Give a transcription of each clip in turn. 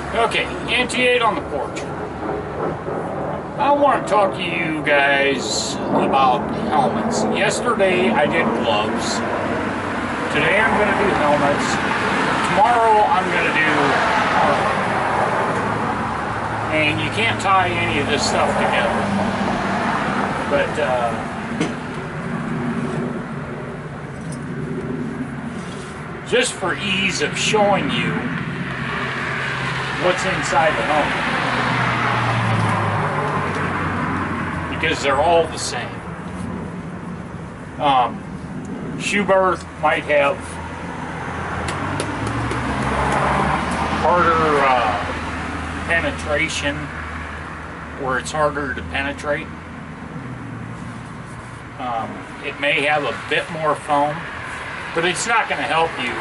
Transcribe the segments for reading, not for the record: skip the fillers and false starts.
Okay, NT8 on the porch. I want to talk to you guys about helmets. Yesterday I did gloves. Today I'm going to do helmets. Tomorrow I'm going to do armor. And you can't tie any of this stuff together. But just for ease of showing you what's inside the helmet, because they're all the same. Shoe birth might have harder penetration, where it's harder to penetrate. It may have a bit more foam, but it's not going to help you.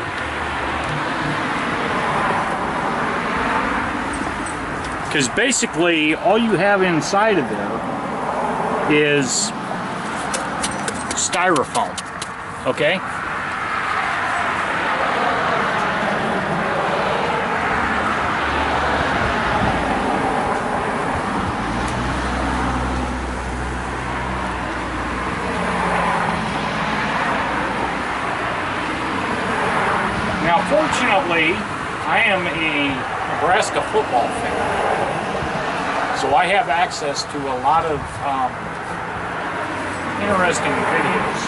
Because basically all you have inside of there is styrofoam, okay? Now fortunately, I am a Nebraska football fan. So I have access to a lot of interesting videos,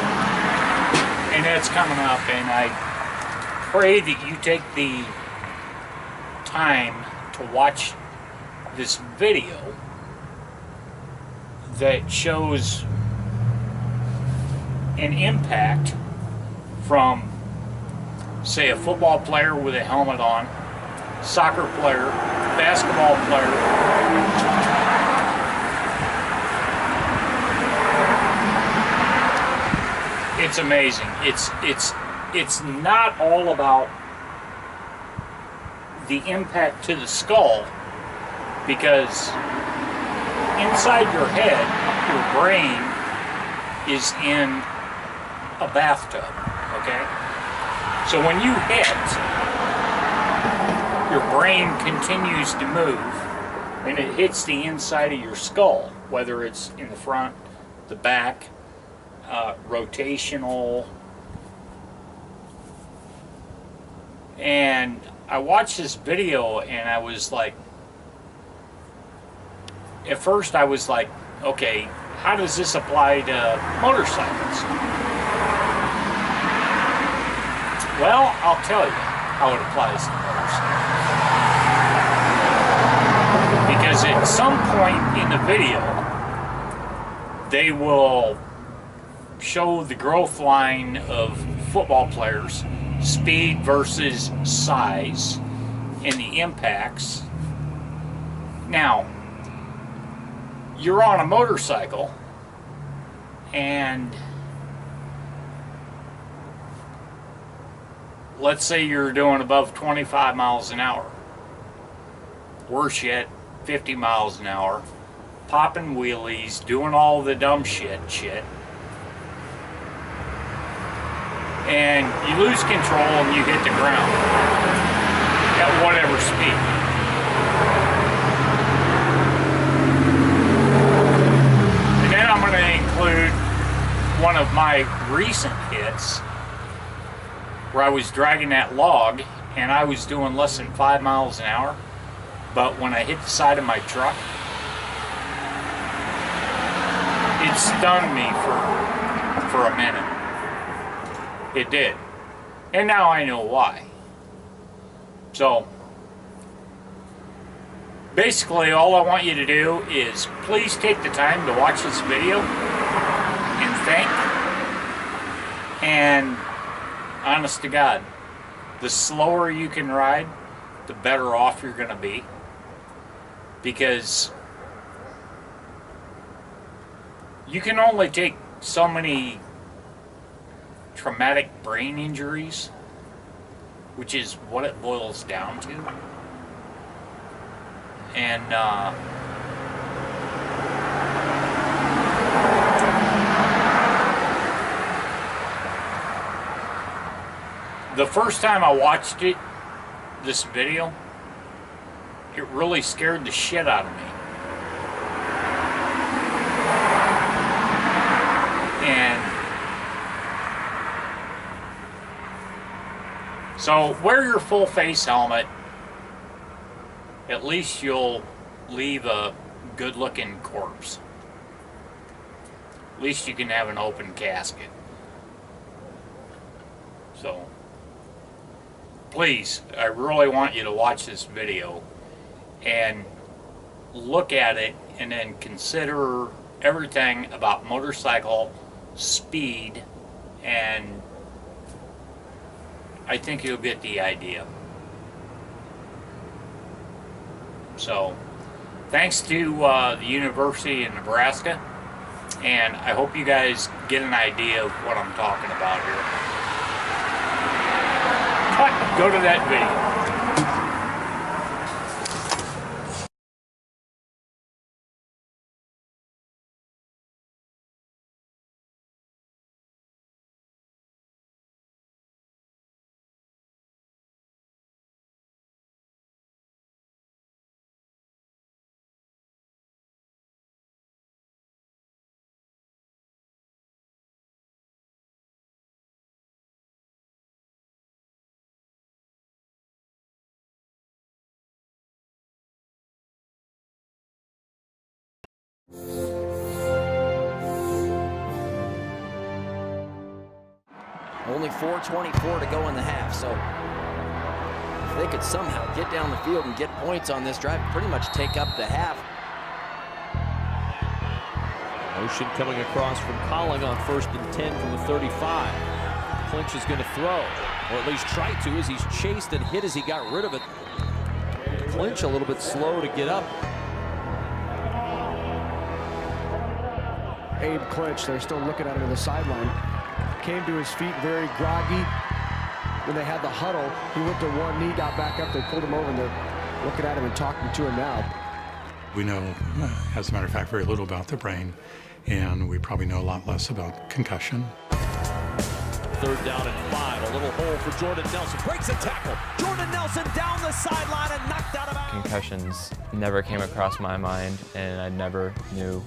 and that's coming up, and I pray that you take the time to watch this video that shows an impact from, say, a football player with a helmet on, soccer player, basketball player. It's amazing. It's not all about the impact to the skull, because inside your head, your brain is in a bathtub, okay? So when you hit, your brain continues to move, and it hits the inside of your skull, whether it's in the front, the back, rotational. And I watched this video and I was like, at first I was like, okay, how does this apply to motorcycles? Well, I'll tell you how it applies to motorcycles. Because at some point in the video, they will show the growth line of football players, speed versus size, and the impacts. Now, you're on a motorcycle, and let's say you're doing above 25 miles an hour. Worse yet, 50 miles an hour, popping wheelies, doing all the dumb shit. And you lose control and you hit the ground at whatever speed. And then I'm going to include one of my recent hits where I was dragging that log and I was doing less than 5 miles an hour, but when I hit the side of my truck, it stunned me for a minute. It did. And now I know why. So, basically all I want you to do is please take the time to watch this video and think. And honest to God, the slower you can ride, the better off you're going to be. Because you can only take so many traumatic brain injuries, which is what it boils down to. And the first time I watched it, this video, it really scared the shit out of me. And so wear your full face helmet. At least you'll leave a good looking corpse. At least you can have an open casket. So please, I really want you to watch this video and look at it and then consider everything about motorcycle speed, and I think you'll get the idea. So thanks to the University of Nebraska, and I hope you guys get an idea of what I'm talking about here. Cut, go to that video. Only 4:24 to go in the half, so if they could somehow get down the field and get points on this drive, pretty much take up the half. Motion coming across from Colling on 1st and 10 from the 35. Clinch is going to throw, or at least try to, as he's chased and hit as he got rid of it. Clinch a little bit slow to get up. Abe Clinch, they're still looking at him on the sideline. Came to his feet very groggy. When they had the huddle, he went to one knee, got back up, they pulled him over, and they're looking at him and talking to him now. We know, as a matter of fact, very little about the brain, and we probably know a lot less about concussion. 3rd down and 5, a little hole for Jordan Nelson. Breaks a tackle. Jordan Nelson down the sideline and knocked out of bounds. Concussions never came across my mind, and I never knew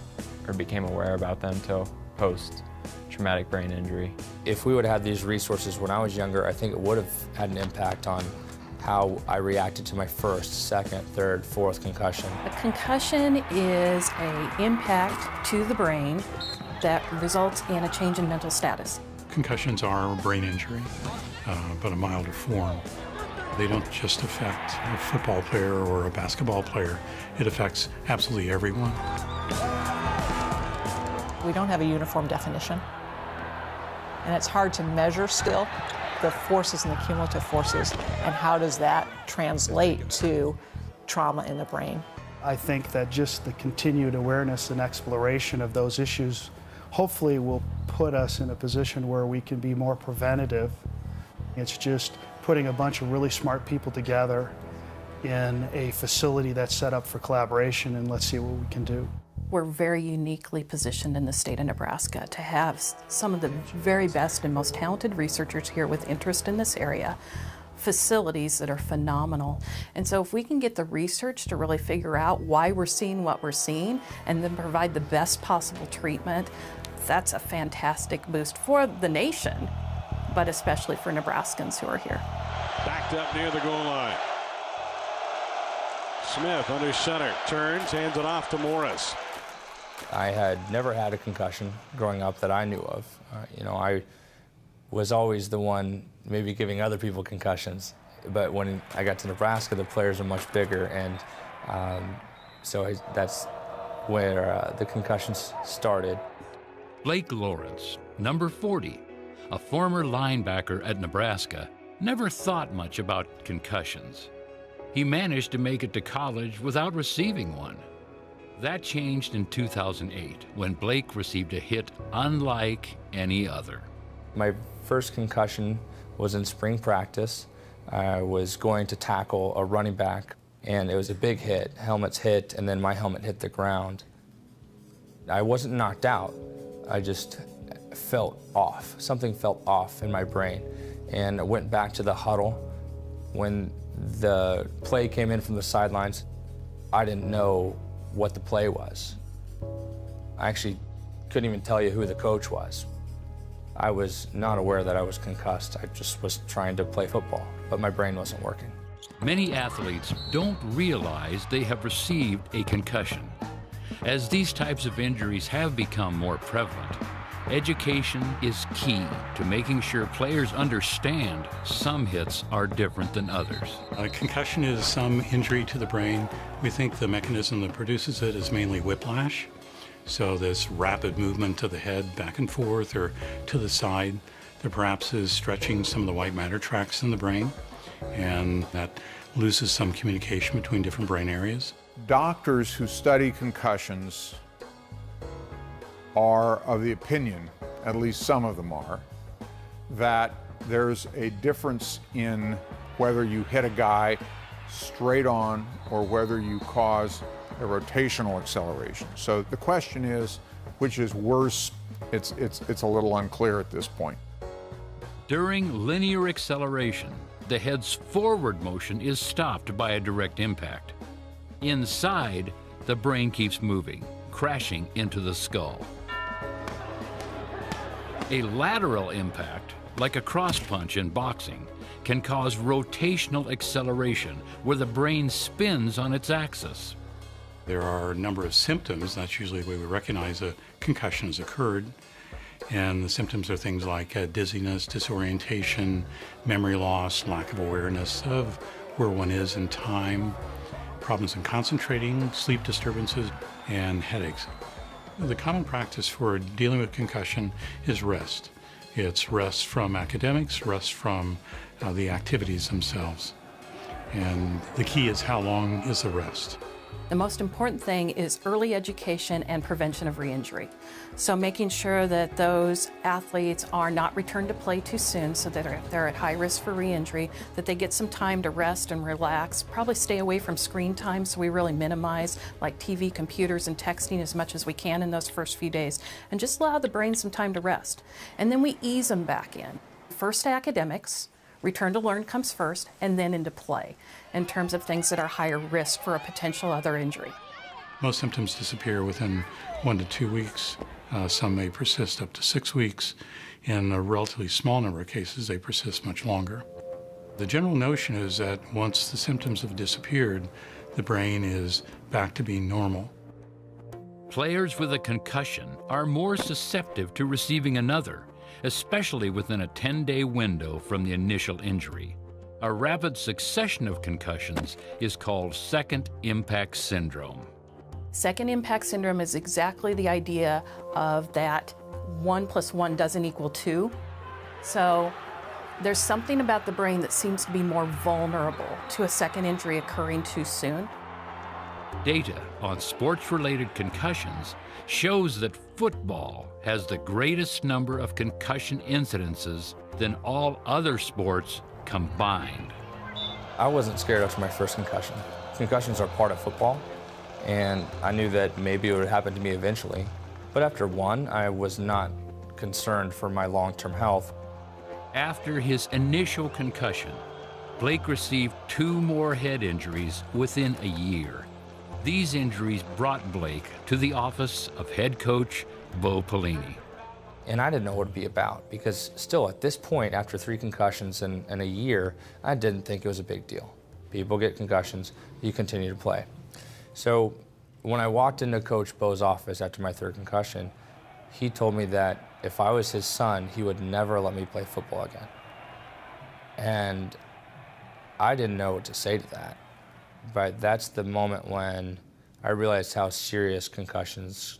or became aware about them until post-traumatic brain injury. If we would have had these resources when I was younger, I think it would have had an impact on how I reacted to my 1st, 2nd, 3rd, 4th concussion. A concussion is an impact to the brain that results in a change in mental status. Concussions are a brain injury, but a milder form. They don't just affect a football player or a basketball player. It affects absolutely everyone. We don't have a uniform definition, and it's hard to measure still the forces and the cumulative forces, and how does that translate to trauma in the brain. I think that just the continued awareness and exploration of those issues hopefully will put us in a position where we can be more preventative. It's just putting a bunch of really smart people together in a facility that's set up for collaboration, and let's see what we can do. We're very uniquely positioned in the state of Nebraska to have some of the very best and most talented researchers here with interest in this area, facilities that are phenomenal. And so if we can get the research to really figure out why we're seeing what we're seeing and then provide the best possible treatment, that's a fantastic boost for the nation, but especially for Nebraskans who are here. Backed up near the goal line. Smith under center, turns, hands it off to Morris. I had never had a concussion growing up that I knew of. You know, I was always the one maybe giving other people concussions. But when I got to Nebraska, the players are much bigger, and that's where the concussions started. Blake Lawrence, number 40, a former linebacker at Nebraska, never thought much about concussions. He managed to make it to college without receiving one. That changed in 2008 when Blake received a hit unlike any other. My first concussion was in spring practice. I was going to tackle a running back, and it was a big hit. Helmets hit, and then my helmet hit the ground. I wasn't knocked out. I just felt off. Something felt off in my brain. And I went back to the huddle. When the play came in from the sidelines, I didn't know what the play was. I actually couldn't even tell you who the coach was. I was not aware that I was concussed. I just was trying to play football, but my brain wasn't working. Many athletes don't realize they have received a concussion. As these types of injuries have become more prevalent, education is key to making sure players understand some hits are different than others. A concussion is some injury to the brain. We think the mechanism that produces it is mainly whiplash. So this rapid movement of the head back and forth or to the side that perhaps is stretching some of the white matter tracts in the brain, and that loses some communication between different brain areas. Doctors who study concussions are of the opinion, at least some of them are, that there's a difference in whether you hit a guy straight on or whether you cause a rotational acceleration. So the question is, which is worse? It's a little unclear at this point. During linear acceleration, the head's forward motion is stopped by a direct impact. Inside, the brain keeps moving, crashing into the skull. A lateral impact, like a cross punch in boxing, can cause rotational acceleration where the brain spins on its axis. There are a number of symptoms. That's usually the way we recognize a concussion has occurred. And the symptoms are things like dizziness, disorientation, memory loss, lack of awareness of where one is in time, problems in concentrating, sleep disturbances, and headaches. The common practice for dealing with concussion is rest. It's rest from academics, rest from the activities themselves. And the key is how long is the rest. The most important thing is early education and prevention of re-injury. So making sure that those athletes are not returned to play too soon so that they're at high risk for re-injury, that they get some time to rest and relax, probably stay away from screen time so we really minimize like TV, computers, and texting as much as we can in those first few days, and just allow the brain some time to rest. And then we ease them back in. First academics, return to learn comes first, and then into play in terms of things that are higher risk for a potential other injury. Most symptoms disappear within 1 to 2 weeks. Some may persist up to 6 weeks. In a relatively small number of cases, they persist much longer. The general notion is that once the symptoms have disappeared, the brain is back to being normal. Players with a concussion are more susceptible to receiving another, especially within a 10-day window from the initial injury. A rapid succession of concussions is called second impact syndrome. Second impact syndrome is exactly the idea of that 1 + 1 doesn't equal 2. So there's something about the brain that seems to be more vulnerable to a second injury occurring too soon. Data on sports-related concussions shows that football has the greatest number of concussion incidences than all other sports combined. I wasn't scared after my first concussion. Concussions are part of football, and I knew that maybe it would happen to me eventually. But after one, I was not concerned for my long-term health. After his initial concussion, Blake received 2 more head injuries within a year. These injuries brought Blake to the office of head coach Bo Pelini. And I didn't know what it'd be about, because still at this point, after 3 concussions in a year, I didn't think it was a big deal. People get concussions, you continue to play. So when I walked into Coach Bo's office after my 3rd concussion, he told me that if I was his son, he would never let me play football again. And I didn't know what to say to that. But that's the moment when I realized how serious concussions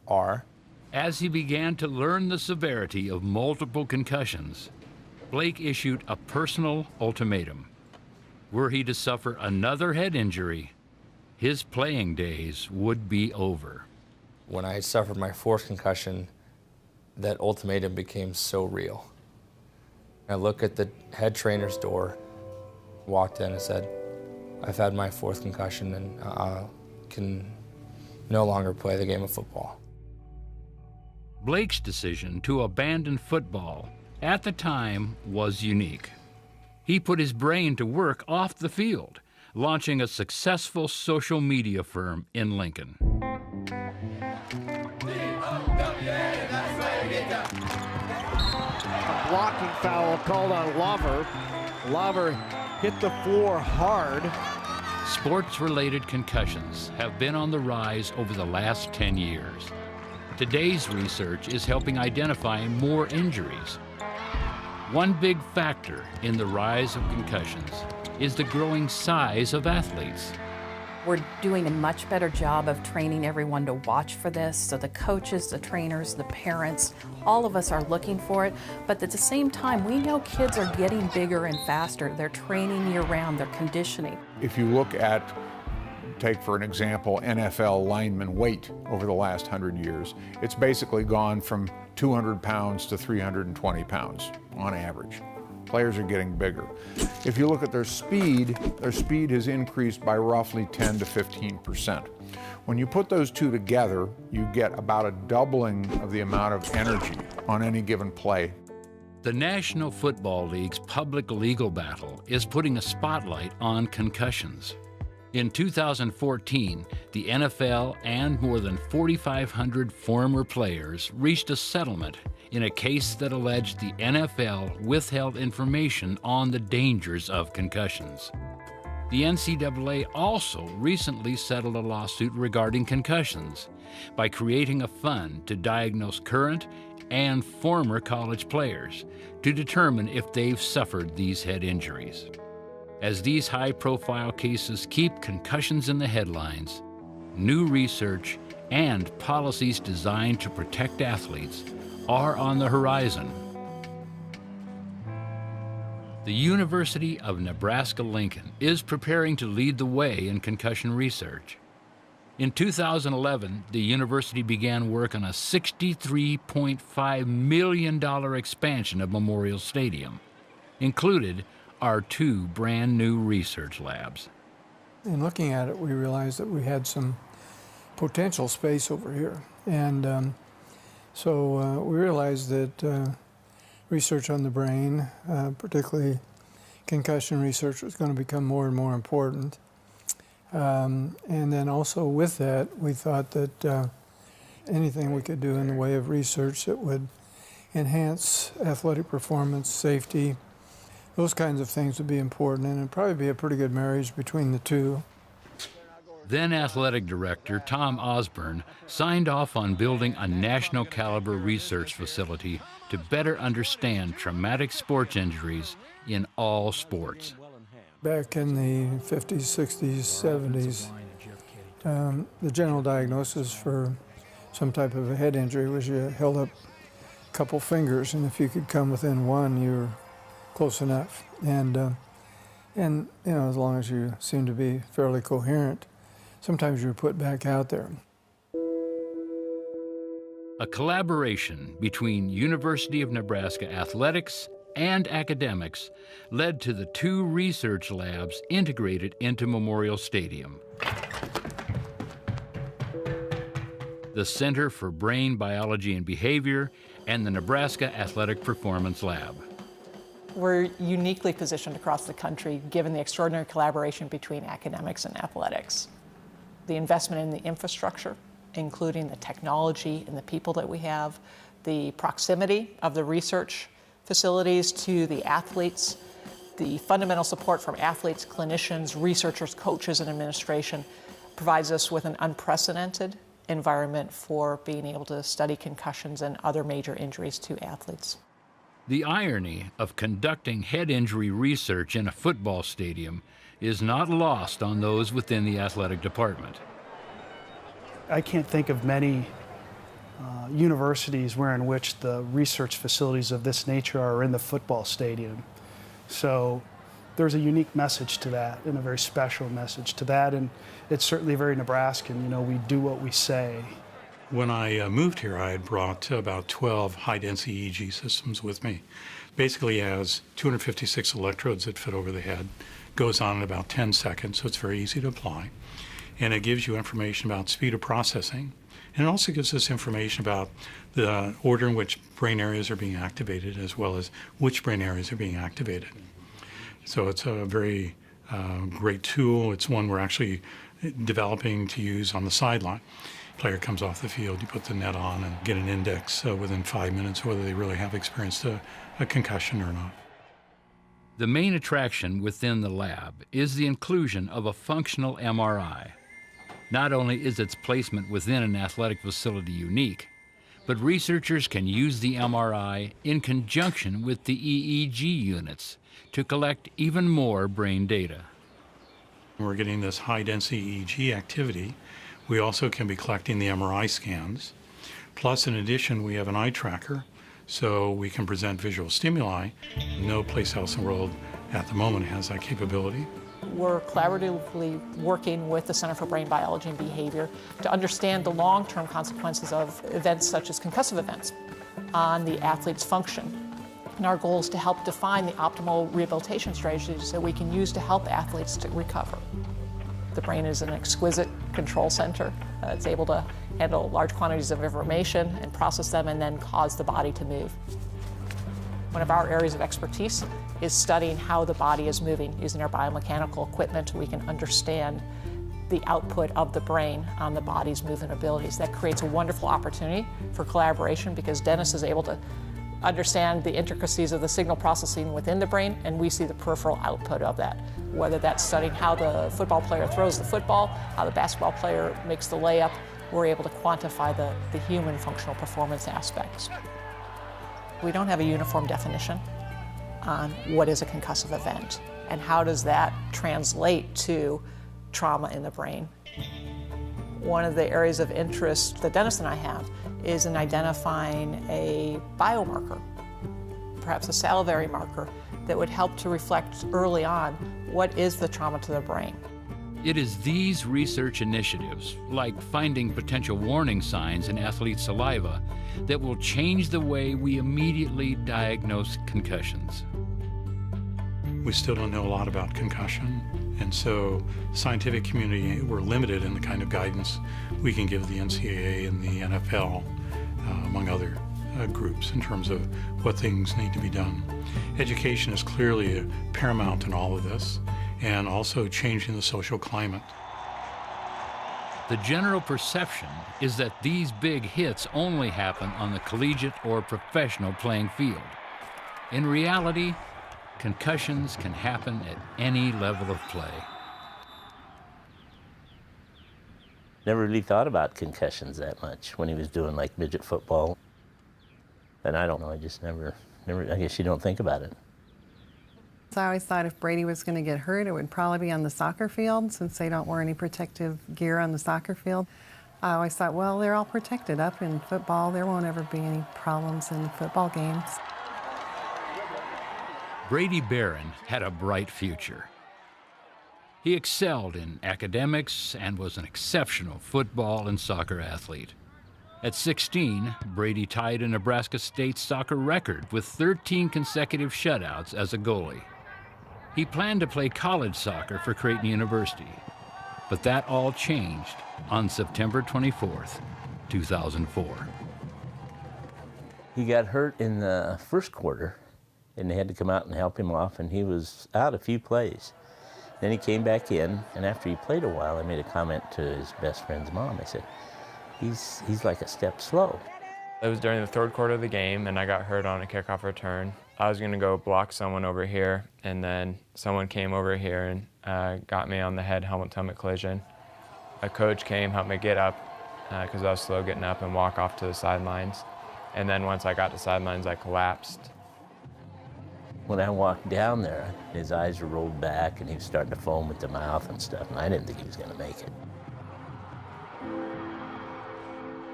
are. As he began to learn the severity of multiple concussions, Blake issued a personal ultimatum. Were he to suffer another head injury, his playing days would be over. When I suffered my 4th concussion, that ultimatum became so real. I looked at the head trainer's door, walked in and said, I've had my 4th concussion and I can no longer play the game of football. Blake's decision to abandon football at the time was unique. He put his brain to work off the field, launching a successful social media firm in Lincoln. A blocking foul called on Lover. Lover hit the floor hard. Sports-related concussions have been on the rise over the last 10 years. Today's research is helping identify more injuries. One big factor in the rise of concussions is the growing size of athletes. We're doing a much better job of training everyone to watch for this. So the coaches, the trainers, the parents, all of us are looking for it. But at the same time, we know kids are getting bigger and faster. They're training year-round, they're conditioning. If you look at, take for an example, NFL lineman weight over the last 100 years, it's basically gone from 200 pounds to 320 pounds on average. Players are getting bigger. If you look at their speed has increased by roughly 10 to 15%. When you put those two together, you get about a doubling of the amount of energy on any given play. The National Football League's public legal battle is putting a spotlight on concussions. In 2014, the NFL and more than 4,500 former players reached a settlement in a case that alleged the NFL withheld information on the dangers of concussions. The NCAA also recently settled a lawsuit regarding concussions by creating a fund to diagnose current and former college players to determine if they've suffered these head injuries. As these high-profile cases keep concussions in the headlines, new research and policies designed to protect athletes are on the horizon. The University of Nebraska-Lincoln is preparing to lead the way in concussion research. In 2011, the university began work on a $63.5 million expansion of Memorial Stadium. Included are 2 brand new research labs. In looking at it, we realized that we had some potential space over here. And so we realized that research on the brain, particularly concussion research, was going to become more and more important. And then also with that, we thought that anything we could do in the way of research that would enhance athletic performance, safety, those kinds of things would be important, and it'd probably be a pretty good marriage between the two. Then athletic director Tom Osborne signed off on building a national caliber research facility to better understand traumatic sports injuries in all sports. Back in the 50s, 60s, 70s, the general diagnosis for some type of a head injury was you held up a couple fingers, and if you could come within one, you were close enough. And you know, as long as you seemed to be fairly coherent, sometimes you were put back out there. A collaboration between University of Nebraska athletics and academics led to the 2 research labs integrated into Memorial Stadium. The Center for Brain Biology and Behavior and the Nebraska Athletic Performance Lab. We're uniquely positioned across the country given the extraordinary collaboration between academics and athletics. The investment in the infrastructure, including the technology and the people that we have, the proximity of the research facilities to the athletes, the fundamental support from athletes, clinicians, researchers, coaches, and administration provides us with an unprecedented environment for being able to study concussions and other major injuries to athletes. The irony of conducting head injury research in a football stadium is not lost on those within the athletic department. I can't think of many universities in which the research facilities of this nature are in the football stadium. So there's a unique message to that, and a very special message to that, and it's certainly very Nebraskan. You know, we do what we say. When I moved here, I had brought about 12 high-density EEG systems with me. Basically has 256 electrodes that fit over the head, goes on in about 10 seconds, so it's very easy to apply. And it gives you information about speed of processing. And it also gives us information about the order in which brain areas are being activated, as well as which brain areas are being activated. So it's a very Great tool. It's one we're actually developing to use on the sideline. Player comes off the field, you put the net on and get an index within 5 minutes whether they really have experienced a concussion or not. The main attraction within the lab is the inclusion of a functional MRI. Not only is its placement within an athletic facility unique, but researchers can use the MRI in conjunction with the EEG units to collect even more brain data. We're getting this high-density EEG activity. We also can be collecting the MRI scans. Plus, in addition, we have an eye tracker, so we can present visual stimuli. No place else in the world at the moment has that capability. We're collaboratively working with the Center for Brain Biology and Behavior to understand the long-term consequences of events such as concussive events on the athlete's function. And our goal is to help define the optimal rehabilitation strategies that we can use to help athletes to recover. The brain is an exquisite control center. It's able to handle large quantities of information and process them and then cause the body to move. One of our areas of expertise is studying how the body is moving. Using our biomechanical equipment, we can understand the output of the brain on the body's movement abilities. That creates a wonderful opportunity for collaboration because Dennis is able to understand the intricacies of the signal processing within the brain, and we see the peripheral output of that. Whether that's studying how the football player throws the football, how the basketball player makes the layup, we're able to quantify the human functional performance aspects. We don't have a uniform definition on what is a concussive event and how does that translate to trauma in the brain. One of the areas of interest that Dennis and I have is in identifying a biomarker, perhaps a salivary marker, that would help to reflect early on what is the trauma to the brain. It is these research initiatives, like finding potential warning signs in athletes' saliva, that will change the way we immediately diagnose concussions. We still don't know a lot about concussion, and so the scientific community, we're limited in the kind of guidance we can give the NCAA and the NFL, among other groups, in terms of what things need to be done. Education is clearly paramount in all of this, and also changing the social climate. The general perception is that these big hits only happen on the collegiate or professional playing field. In reality, concussions can happen at any level of play. Never really thought about concussions that much when he was doing like midget football. And I don't know, I just never, I guess you don't think about it. So I always thought if Brady was going to get hurt, it would probably be on the soccer field, since they don't wear any protective gear on the soccer field. I always thought, well, they're all protected up in football. There won't ever be any problems in football games. Brady Barron had a bright future. He excelled in academics and was an exceptional football and soccer athlete. At 16, Brady tied a Nebraska State soccer record with 13 consecutive shutouts as a goalie. He planned to play college soccer for Creighton University, but that all changed on September 24th, 2004. He got hurt in the first quarter, and they had to come out and help him off, and he was out a few plays. Then he came back in, and after he played a while, I made a comment to his best friend's mom. I said, he's like a step slow. It was during the third quarter of the game, and I got hurt on a kickoff return. I was going to go block someone over here, and then someone came over here and got me on the head helmet-to-helmet collision. A coach came, helped me get up, because I was slow getting up, and walk off to the sidelines. And then once I got to the sidelines, I collapsed. When I walked down there, his eyes were rolled back, and he was starting to foam at the mouth and stuff, and I didn't think he was going to make it.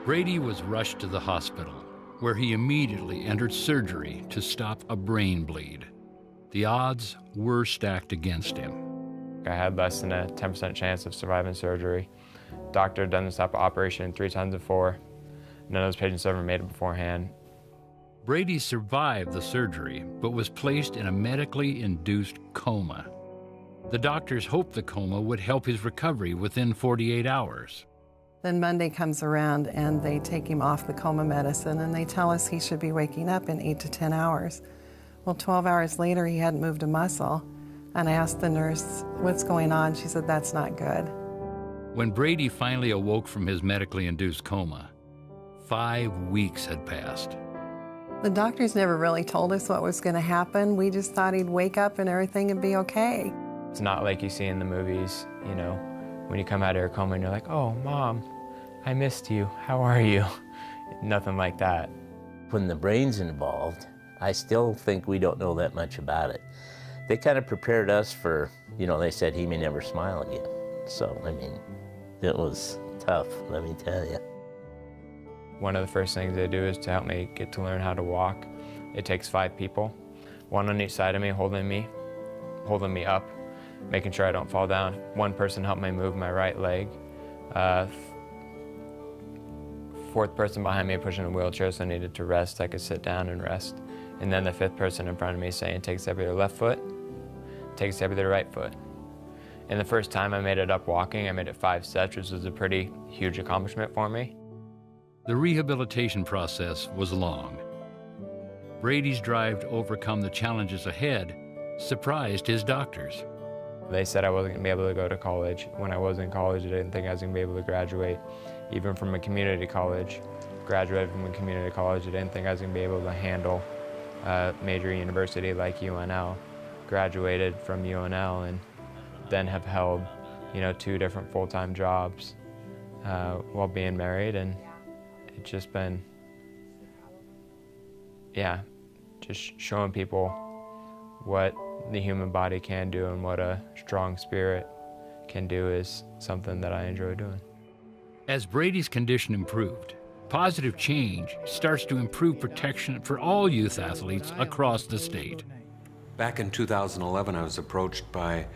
Brady was rushed to the hospital, where he immediately entered surgery to stop a brain bleed. The odds were stacked against him. I had less than a 10% chance of surviving surgery. Doctor had done this type of operation 3 times before. None of those patients ever made it beforehand. Brady survived the surgery, but was placed in a medically induced coma. The doctors hoped the coma would help his recovery within 48 hours. Then Monday comes around and they take him off the coma medicine and they tell us he should be waking up in 8 to 10 hours. Well, 12 hours later, he hadn't moved a muscle. And I asked the nurse, what's going on? She said, that's not good. When Brady finally awoke from his medically induced coma, 5 weeks had passed. The doctors never really told us what was going to happen. We just thought he'd wake up and everything would be okay. It's not like you see in the movies, you know, when you come out of your coma and you're like, oh, Mom, I missed you. How are you? Nothing like that. When the brain's involved, I still think we don't know that much about it. They kind of prepared us for, you know, they said he may never smile again. So, I mean, it was tough, let me tell you. One of the first things they do is to help me get to learn how to walk. It takes 5 people, 1 on each side of me, holding me up, making sure I don't fall down. 1 person helped me move my right leg. 4th person behind me pushing a wheelchair, so I needed to rest. I could sit down and rest. And then the 5th person in front of me saying, take a step with your left foot, take a step with your right foot. And the first time I made it up walking, I made it 5 steps, which was a pretty huge accomplishment for me. The rehabilitation process was long. Brady's drive to overcome the challenges ahead surprised his doctors. They said I wasn't going to be able to go to college. When I was in college, I didn't think I was going to be able to graduate. Even from a community college, graduated from a community college, I didn't think I was going to be able to handle a major university like UNL. Graduated from UNL and then have held, you know, 2 different full-time jobs while being married, and it's just been, yeah, just showing people what the human body can do and what a strong spirit can do is something that I enjoy doing. As Brady's condition improved, positive change starts to improve protection for all youth athletes across the state. Back in 2011, I was approached by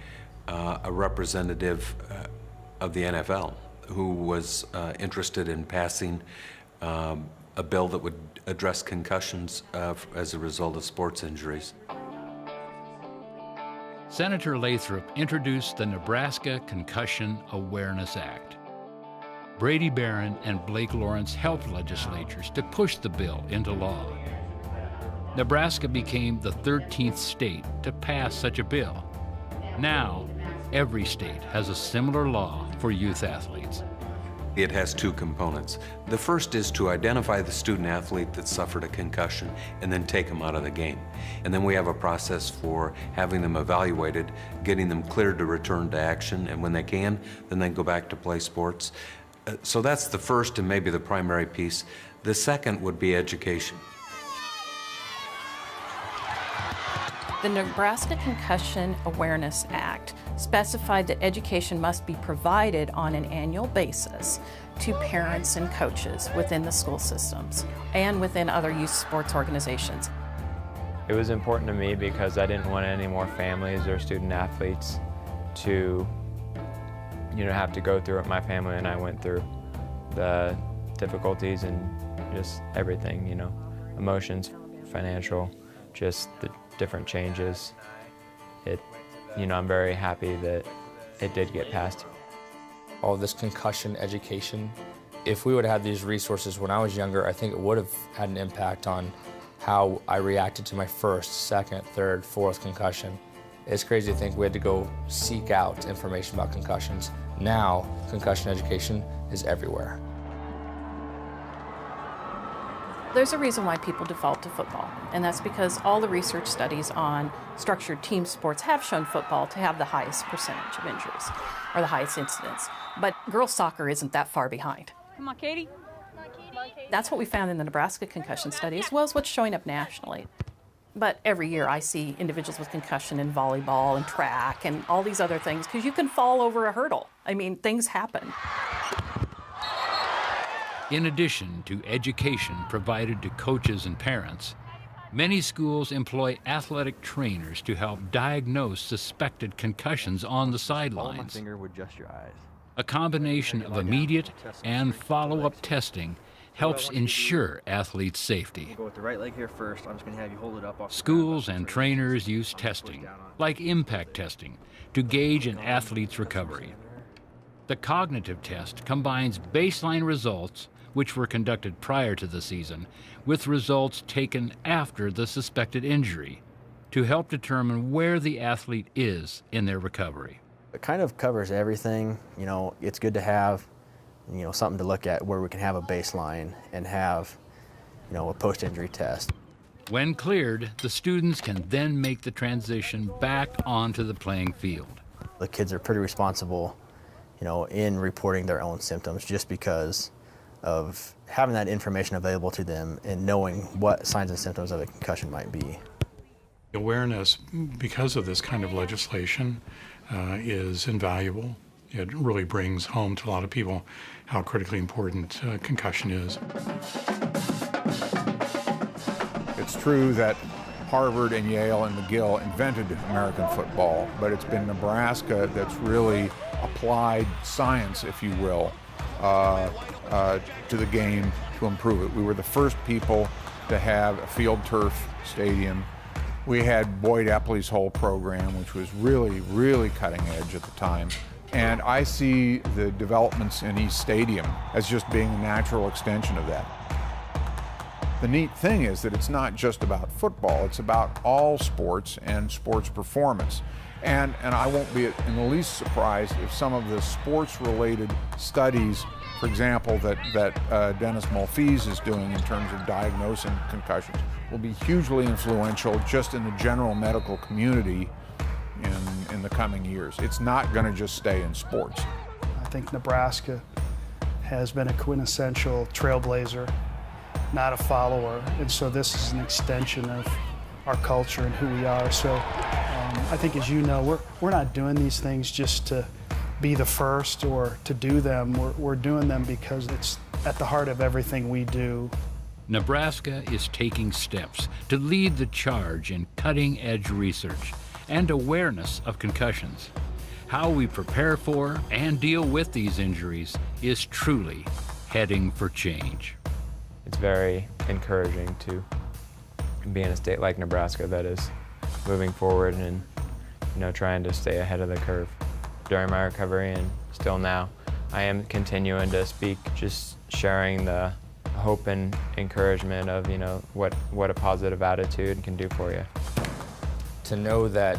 a representative of the NFL who was interested in passing a bill that would address concussions as a result of sports injuries. Senator Lathrop introduced the Nebraska Concussion Awareness Act. Brady Barron and Blake Lawrence helped legislatures to push the bill into law. Nebraska became the 13th state to pass such a bill. Now, every state has a similar law for youth athletes. It has 2 components. The first is to identify the student athlete that suffered a concussion and then take them out of the game. And then we have a process for having them evaluated, getting them cleared to return to action, and when they can, then they go back to play sports. So that's the first and maybe the primary piece. The second would be education. The Nebraska Concussion Awareness Act specified that education must be provided on an annual basis to parents and coaches within the school systems and within other youth sports organizations. It was important to me because I didn't want any more families or student athletes to, you know, have to go through what my family and I went through. The difficulties and just everything, you know, emotions, financial, just the different changes. You know, I'm very happy that it did get passed. All this concussion education, if we would have had these resources when I was younger, I think it would have had an impact on how I reacted to my first, second, third, fourth concussion. It's crazy to think we had to go seek out information about concussions. Now, concussion education is everywhere. There's a reason why people default to football, and that's because all the research studies on structured team sports have shown football to have the highest percentage of injuries, or the highest incidence. But girls soccer isn't that far behind. Come on, Katie. That's what we found in the Nebraska concussion study, as well as what's showing up nationally. But every year I see individuals with concussion in volleyball and track and all these other things, because you can fall over a hurdle. I mean, things happen. In addition to education provided to coaches and parents, many schools employ athletic trainers to help diagnose suspected concussions on the sidelines. A combination of immediate and follow-up testing helps ensure athletes' safety. Go with the right leg here first. I'm just going to have you hold it up off. Schools and trainers use testing, like impact testing, to gauge an athlete's recovery. The cognitive test combines baseline results, which were conducted prior to the season, with results taken after the suspected injury. to help determine where the athlete is in their recovery. It kind of covers everything. You know, it's good to have, you know, something to look at where we can have a baseline and have, you know, a post-injury test. When cleared, the students can then make the transition back onto the playing field. The kids are pretty responsible, you know, in reporting their own symptoms just because of having that information available to them and knowing what signs and symptoms of a concussion might be. Awareness, because of this kind of legislation, is invaluable. It really brings home to a lot of people how critically important concussion is. It's true that Harvard and Yale and McGill invented American football, but it's been Nebraska that's really applied science, if you will, to the game to improve it. We were the first people to have a field turf stadium. We had Boyd Epley's whole program, which was really, really cutting edge at the time. And I see the developments in East Stadium as just being a natural extension of that. The neat thing is that it's not just about football, it's about all sports and sports performance. And I won't be in the least surprised if some of the sports-related studies, for example, that Dennis Mulfees is doing in terms of diagnosing concussions, will be hugely influential just in the general medical community in the coming years. It's not going to just stay in sports. I think Nebraska has been a quintessential trailblazer, not a follower, and so this is an extension of our culture and who we are. So I think, as you know, we're not doing these things just to be the first or to do them. We're doing them because it's at the heart of everything we do. Nebraska is taking steps to lead the charge in cutting-edge research and awareness of concussions. How we prepare for and deal with these injuries is truly heading for change. It's very encouraging to be in a state like Nebraska that is moving forward and, you know, trying to stay ahead of the curve. During my recovery and still now, I am continuing to speak, just sharing the hope and encouragement of, you know, what a positive attitude can do for you. To know that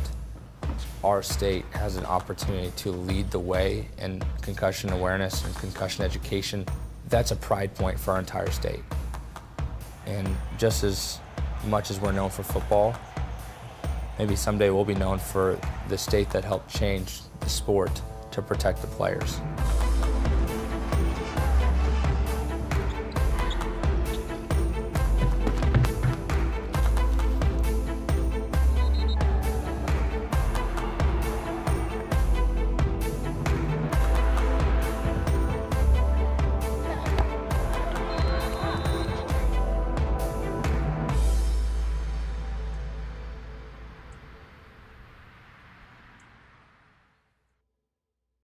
our state has an opportunity to lead the way in concussion awareness and concussion education, that's a pride point for our entire state. And just as much as we're known for football, maybe someday we'll be known for the state that helped change the sport to protect the players.